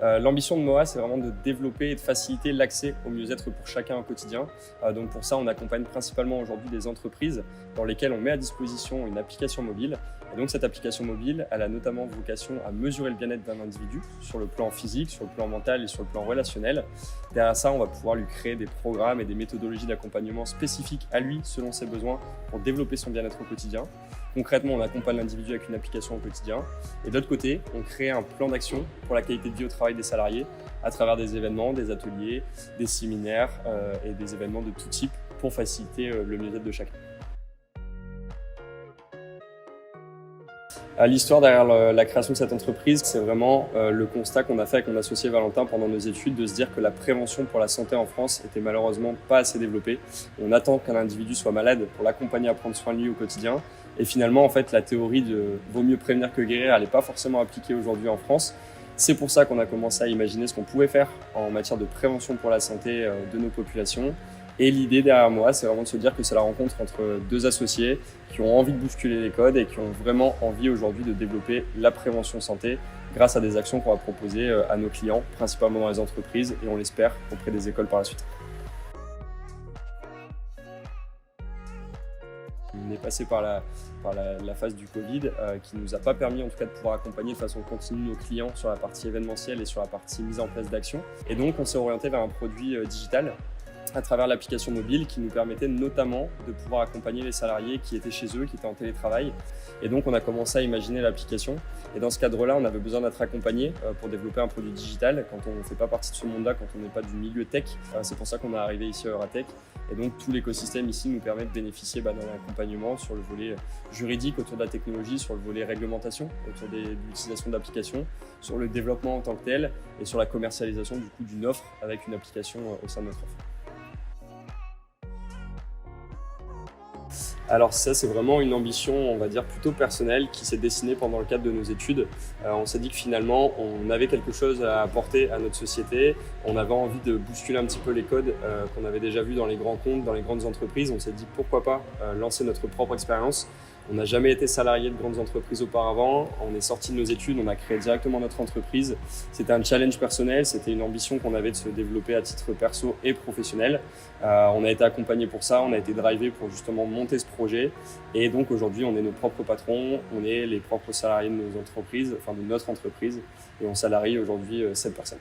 L'ambition de Moa, c'est vraiment de développer et de faciliter l'accès au mieux-être pour chacun au quotidien. Donc pour ça, on accompagne principalement aujourd'hui des entreprises dans lesquelles on met à disposition une application mobile. Et donc cette application mobile, elle a notamment vocation à mesurer le bien-être d'un individu sur le plan physique, sur le plan mental et sur le plan relationnel. Derrière ça, on va pouvoir lui créer des programmes et des méthodologies d'accompagnement spécifiques à lui selon ses besoins pour développer son bien-être au quotidien. Concrètement, on accompagne l'individu avec une application au quotidien. Et de l'autre côté, on crée un plan d'action pour la qualité de vie au travail des salariés à travers des événements, des ateliers, des séminaires et des événements de tout type pour faciliter le mieux-être de chacun. L'histoire derrière la création de cette entreprise, c'est vraiment le constat qu'on a fait avec mon associé Valentin pendant nos études, de se dire que la prévention pour la santé en France était malheureusement pas assez développée. On attend qu'un individu soit malade pour l'accompagner à prendre soin de lui au quotidien. Et finalement, en fait, la théorie de « vaut mieux prévenir que guérir », elle n'est pas forcément appliquée aujourd'hui en France. C'est pour ça qu'on a commencé à imaginer ce qu'on pouvait faire en matière de prévention pour la santé de nos populations. Et l'idée derrière moi, c'est vraiment de se dire que c'est la rencontre entre deux associés qui ont envie de bousculer les codes et qui ont vraiment envie aujourd'hui de développer la prévention santé grâce à des actions qu'on va proposer à nos clients, principalement dans les entreprises et on l'espère auprès des écoles par la suite. On est passé par la phase du Covid qui ne nous a pas permis en tout cas de pouvoir accompagner de façon continue nos clients sur la partie événementielle et sur la partie mise en place d'actions. Et donc on s'est orienté vers un produit digital à travers l'application mobile qui nous permettait notamment de pouvoir accompagner les salariés qui étaient chez eux, qui étaient en télétravail. Et donc on a commencé à imaginer l'application. Et dans ce cadre-là, on avait besoin d'être accompagné pour développer un produit digital quand on ne fait pas partie de ce monde-là, quand on n'est pas du milieu tech. C'est pour ça qu'on est arrivé ici à Euratech. Et donc tout l'écosystème ici nous permet de bénéficier d'un accompagnement sur le volet juridique autour de la technologie, sur le volet réglementation autour de l'utilisation d'applications, sur le développement en tant que tel et sur la commercialisation du coup d'une offre avec une application au sein de notre offre. Alors ça, c'est vraiment une ambition, on va dire, plutôt personnelle qui s'est dessinée pendant le cadre de nos études. On s'est dit que finalement, on avait quelque chose à apporter à notre société. On avait envie de bousculer un petit peu les codes qu'on avait déjà vus dans les grands comptes, dans les grandes entreprises. On s'est dit pourquoi pas lancer notre propre expérience. On n'a jamais été salarié de grandes entreprises auparavant. On est sorti de nos études, on a créé directement notre entreprise. C'était un challenge personnel, c'était une ambition qu'on avait de se développer à titre perso et professionnel. On a été accompagné pour ça, on a été drivé pour justement monter ce projet. Et donc aujourd'hui, on est nos propres patrons, on est les propres salariés de nos entreprises, enfin de notre entreprise. Et on salarie aujourd'hui 7 personnes.